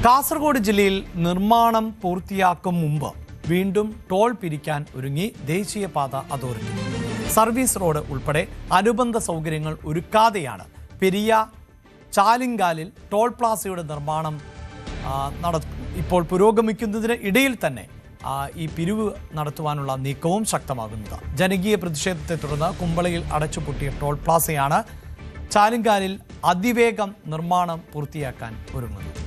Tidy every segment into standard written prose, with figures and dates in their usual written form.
കാസർഗോഡ് ജില്ലയിൽ നിർമ്മാണം പൂർത്തിയാക്കും മുമ്പ് വീണ്ടും ടോൾ പിരിക്കാൻ ഒരുങ്ങി ദേശീയപാത അതോറിറ്റി. സർവീസ് റോഡ് ഉൾപ്പെടെ അനുബന്ധ സൗകര്യങ്ങൾ ഒരുക്കാതെയാണ് പെരിയ ചാലിങ്കാലിൽ ടോൾ പ്ലാസയുടെ നിർമ്മാണം ഇപ്പോൾ പുരോഗമിക്കുന്നതിന് ഇടയിൽ തന്നെ ഈ പിരിവ് നടത്തുവാനുള്ള നീക്കവും ശക്തമാകുന്നത്. ജനകീയ പ്രതിഷേധത്തെ തുടർന്ന് കുമ്പളയിൽ അടച്ചുപൂട്ടിയ ടോൾ പ്ലാസയാണ് ചാലിങ്കാലിൽ അതിവേഗം നിർമ്മാണം പൂർത്തിയാക്കാൻ ഒരുങ്ങുന്നത്.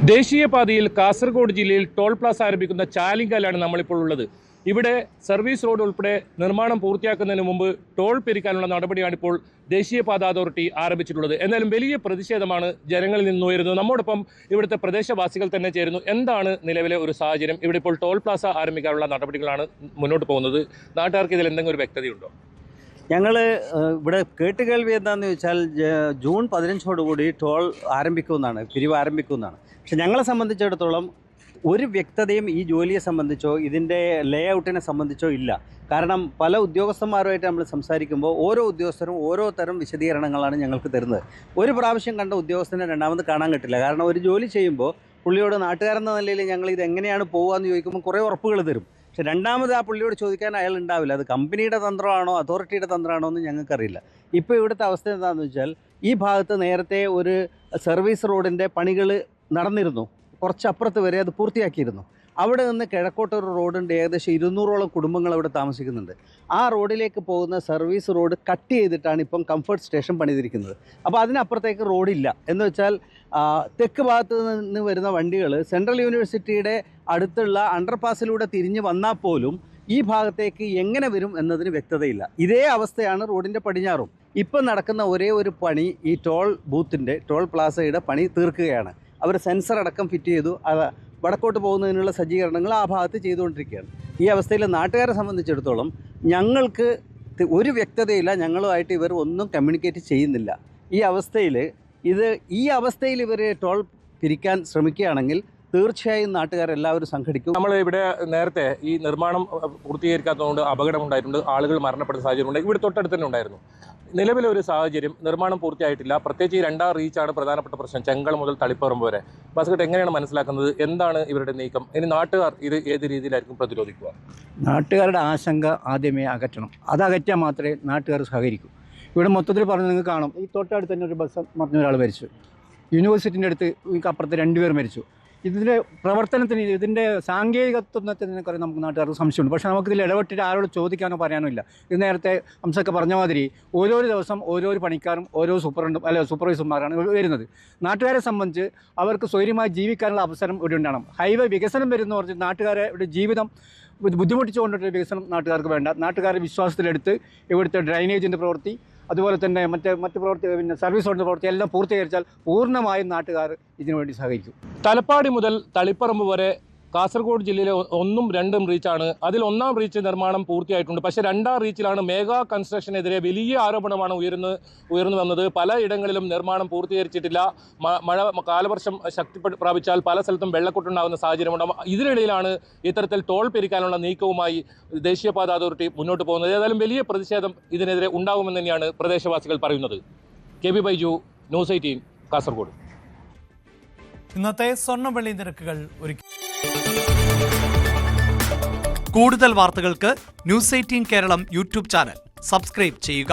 ദേശീയപാതയിൽ കാസർഗോഡ് ജില്ലയിൽ ടോൾ പ്ലാസ ആരംഭിക്കുന്ന ചാലിങ്കാലാണ് നമ്മളിപ്പോൾ ഉള്ളത്. ഇവിടെ സർവീസ് റോഡ് ഉൾപ്പെടെ നിർമ്മാണം പൂർത്തിയാക്കുന്നതിന് മുമ്പ് ടോൾ പിരിക്കാനുള്ള നടപടിയാണ് ഇപ്പോൾ ദേശീയപാത അതോറിറ്റി ആരംഭിച്ചിട്ടുള്ളത്. എന്നാലും വലിയ പ്രതിഷേധമാണ് ജനങ്ങളിൽ നിന്ന് ഉയരുന്നത്. നമ്മോടൊപ്പം ഇവിടുത്തെ പ്രദേശവാസികൾ തന്നെ ചേരുന്നു. എന്താണ് നിലവിലെ ഒരു സാഹചര്യം? ഇവിടെ ഇപ്പോൾ ടോൾ പ്ലാസ ആരംഭിക്കാനുള്ള നടപടികളാണ് മുന്നോട്ട് പോകുന്നത്. നാട്ടുകാർക്ക് ഇതിൽ എന്തെങ്കിലും ഒരു വ്യക്തതയുണ്ടോ? ഞങ്ങൾ ഇവിടെ കേട്ടുകേൾവി എന്താണെന്ന് ചോദിച്ചാൽ ജൂൺ 15 ടോൾ ആരംഭിക്കുമെന്നാണ്, പിരിവ് ആരംഭിക്കുമെന്നാണ്. പക്ഷെ ഞങ്ങളെ സംബന്ധിച്ചിടത്തോളം ഒരു വ്യക്തതയും ഈ ജോലിയെ സംബന്ധിച്ചോ ഇതിൻ്റെ ലേ ഔട്ടിനെ സംബന്ധിച്ചോ ഇല്ല. കാരണം പല ഉദ്യോഗസ്ഥന്മാരുമായിട്ട് നമ്മൾ സംസാരിക്കുമ്പോൾ ഓരോ ഉദ്യോഗസ്ഥരും ഓരോ തരം വിശദീകരണങ്ങളാണ് ഞങ്ങൾക്ക് തരുന്നത്. ഒരു പ്രാവശ്യം കണ്ട ഉദ്യോഗസ്ഥനെ രണ്ടാമത് കാണാൻ കിട്ടില്ല. കാരണം ഒരു ജോലി ചെയ്യുമ്പോൾ പുള്ളിയോട് നാട്ടുകാരെന്ന നിലയിൽ ഞങ്ങൾ ഇത് എങ്ങനെയാണ് പോകുകയെന്ന് ചോദിക്കുമ്പോൾ കുറേ ഉറപ്പുകൾ തരും. പക്ഷെ രണ്ടാമത് ആ പുള്ളിയോട് ചോദിക്കാൻ അയാൾ ഉണ്ടാവില്ല. അത് കമ്പനിയുടെ തന്ത്രമാണോ അതോറിറ്റിയുടെ തന്ത്രമാണോ എന്ന് ഞങ്ങൾക്കറിയില്ല. ഇപ്പോൾ ഇവിടുത്തെ അവസ്ഥ എന്താണെന്ന് വെച്ചാൽ ഈ ഭാഗത്ത് നേരത്തെ ഒരു സർവീസ് റോഡിൻ്റെ പണികൾ നടന്നിരുന്നു. കുറച്ചപ്പുറത്ത് വരെ അത് പൂർത്തിയാക്കിയിരുന്നു. അവിടെ നിന്ന് കിഴക്കോട്ടൊരു റോഡുണ്ട്. ഏകദേശം 200ഓളം കുടുംബങ്ങൾ അവിടെ താമസിക്കുന്നുണ്ട്. ആ റോഡിലേക്ക് പോകുന്ന സർവീസ് റോഡ് കട്ട് ചെയ്തിട്ടാണ് ഇപ്പം കംഫർട്ട് സ്റ്റേഷൻ പണിതിരിക്കുന്നത്. അപ്പോൾ അതിനപ്പുറത്തേക്ക് റോഡില്ല. എന്ന് വെച്ചാൽ തെക്ക് ഭാഗത്ത് നിന്ന് വരുന്ന വണ്ടികൾ സെൻട്രൽ യൂണിവേഴ്സിറ്റിയുടെ അടുത്തുള്ള അണ്ടർപാസിലൂടെ തിരിഞ്ഞ് വന്നാൽ പോലും ഈ ഭാഗത്തേക്ക് എങ്ങനെ വരും എന്നതിന് വ്യക്തതയില്ല. ഇതേ അവസ്ഥയാണ് റോഡിൻ്റെ പടിഞ്ഞാറും. ഇപ്പം നടക്കുന്ന ഒരേ ഒരു പണി ഈ ടോൾ ബൂത്തിൻ്റെ ടോൾ പ്ലാസയുടെ പണി തീർക്കുകയാണ്. അവർ സെൻസർ അടക്കം ഫിറ്റ് ചെയ്തു. വടക്കോട്ട് പോകുന്നതിനുള്ള സജ്ജീകരണങ്ങൾ ആ ഭാഗത്ത് ചെയ്തുകൊണ്ടിരിക്കുകയാണ്. ഈ അവസ്ഥയിൽ നാട്ടുകാരെ സംബന്ധിച്ചിടത്തോളം ഞങ്ങൾക്ക് ഒരു വ്യക്തതയില്ല. ഞങ്ങളുമായിട്ട് ഇവർ ഒന്നും കമ്മ്യൂണിക്കേറ്റ് ചെയ്യുന്നില്ല. ഈ അവസ്ഥയിൽ ഇവർ ടോൾ പിരിക്കാൻ ശ്രമിക്കുകയാണെങ്കിൽ തീർച്ചയായും നാട്ടുകാരെല്ലാവരും സംഘടിക്കും. നമ്മൾ ഇവിടെ നേരത്തെ ഈ നിർമ്മാണം പൂർത്തീകരിക്കാത്തതുകൊണ്ട് അപകടമുണ്ടായിട്ടുണ്ട്, ആളുകൾ മരണപ്പെടുന്ന സാഹചര്യം ഉണ്ട്. ഇവിടെ തൊട്ടടുത്ത് തന്നെ ഉണ്ടായിരുന്നു. നിലവിലെ ഒരു സാഹചര്യം നിർമ്മാണം പൂർത്തിയായിട്ടില്ല. പ്രത്യേകിച്ച് ഈ 2ാം റീച്ചാണ് പ്രധാനപ്പെട്ട പ്രശ്നം. ചെങ്കൾ മുതൽ തളിപ്പറമ്പ് വരെ. ഭാസ്കർ, എങ്ങനെയാണ് മനസ്സിലാക്കുന്നത്? എന്താണ് ഇവരുടെ നീക്കം? ഇനി നാട്ടുകാർ ഇത് ഏത് രീതിയിലായിരിക്കും പ്രതിരോധിക്കുക? നാട്ടുകാരുടെ ആശങ്ക ആദ്യമേ അകറ്റണം. അത് അകറ്റാൻ മാത്രമേ നാട്ടുകാർ സഹകരിക്കൂ. ഇവിടെ മൊത്തത്തിൽ പറഞ്ഞ് നിങ്ങൾക്ക് കാണാം, ഈ തൊട്ടടുത്ത് തന്നെ ഒരു ബസ് മറിഞ്ഞ ഒരാൾ മരിച്ചു. യൂണിവേഴ്സിറ്റിൻ്റെ അടുത്ത് അപ്പുറത്ത് 2 പേർ മരിച്ചു. ഇതിൻ്റെ പ്രവർത്തനത്തിന് ഇതിൻ്റെ സാങ്കേതികത്വത്തിന് കുറേ നമുക്ക് നാട്ടുകാർക്ക് സംശയമുണ്ട്. പക്ഷേ നമുക്കിതിൽ ഇടപെട്ടിട്ട് ആരോട് ചോദിക്കാനോ പറയാനോ ഇല്ല. ഇത് നേരത്തെ ഹംസൊക്കെ പറഞ്ഞ മാതിരി ഓരോ ദിവസം ഓരോ പണിക്കാരും ഓരോ സൂപ്പർവൈസർമാരാണ് വരുന്നത്. നാട്ടുകാരെ സംബന്ധിച്ച് അവർക്ക് സ്വൈര്യമായി ജീവിക്കാനുള്ള അവസരം ഇവിടെ ഉണ്ടാകണം. ഹൈവേ വികസനം വരുന്ന പറഞ്ഞ് നാട്ടുകാരെ ഇവിടെ ജീവിതം ബുദ്ധിമുട്ടിച്ചുകൊണ്ടിട്ടൊരു വികസനം നാട്ടുകാർക്ക് വേണ്ട. നാട്ടുകാരുടെ വിശ്വാസത്തിലെടുത്ത് ഇവിടുത്തെ ഡ്രൈനേജിൻ്റെ പ്രവൃത്തി, അതുപോലെ തന്നെ മറ്റ് പ്രവൃത്തി, പിന്നെ സർവീസ് റോഡിൻ്റെ പ്രവൃത്തി എല്ലാം പൂർത്തീകരിച്ചാൽ പൂർണ്ണമായും നാട്ടുകാർ ഇതിനുവേണ്ടി സഹകരിക്കും. തലപ്പാടി മുതൽ തളിപ്പറമ്പ് വരെ കാസർഗോഡ് ജില്ലയിലെ 1ഉം 2ഉം റീച്ചാണ്. അതിൽ 1ാം റീച്ച് നിർമ്മാണം പൂർത്തിയായിട്ടുണ്ട്. പക്ഷേ 2ാം റീച്ചിലാണ് മെഗാ കൺസ്ട്രക്ഷനെതിരെ വലിയ ആരോപണമാണ് ഉയർന്നു വന്നത്. പലയിടങ്ങളിലും നിർമ്മാണം പൂർത്തീകരിച്ചിട്ടില്ല. കാലവർഷം ശക്തി പ്രാപിച്ചാൽ പല സ്ഥലത്തും വെള്ളക്കെട്ടുണ്ടാകുന്ന സാഹചര്യമുണ്ടാകും. ഇതിനിടയിലാണ് ഇത്തരത്തിൽ ടോൾ പിരിക്കാനുള്ള നീക്കവുമായി ദേശീയപാത അതോറിറ്റി മുന്നോട്ട് പോകുന്നത്. ഏതായാലും വലിയ പ്രതിഷേധം ഇതിനെതിരെ ഉണ്ടാകുമെന്ന് തന്നെയാണ് പ്രദേശവാസികൾ പറയുന്നത്. K B Baiju, news 18, Kasaragod. ഇന്നത്തെ സ്വർണ്ണ-വെള്ളി നിരക്കുകൾ ഒരുക്കി. കൂടുതൽ വാർത്തകൾക്ക് news 18 Keralam YouTube channel subscribe ചെയ്യുക.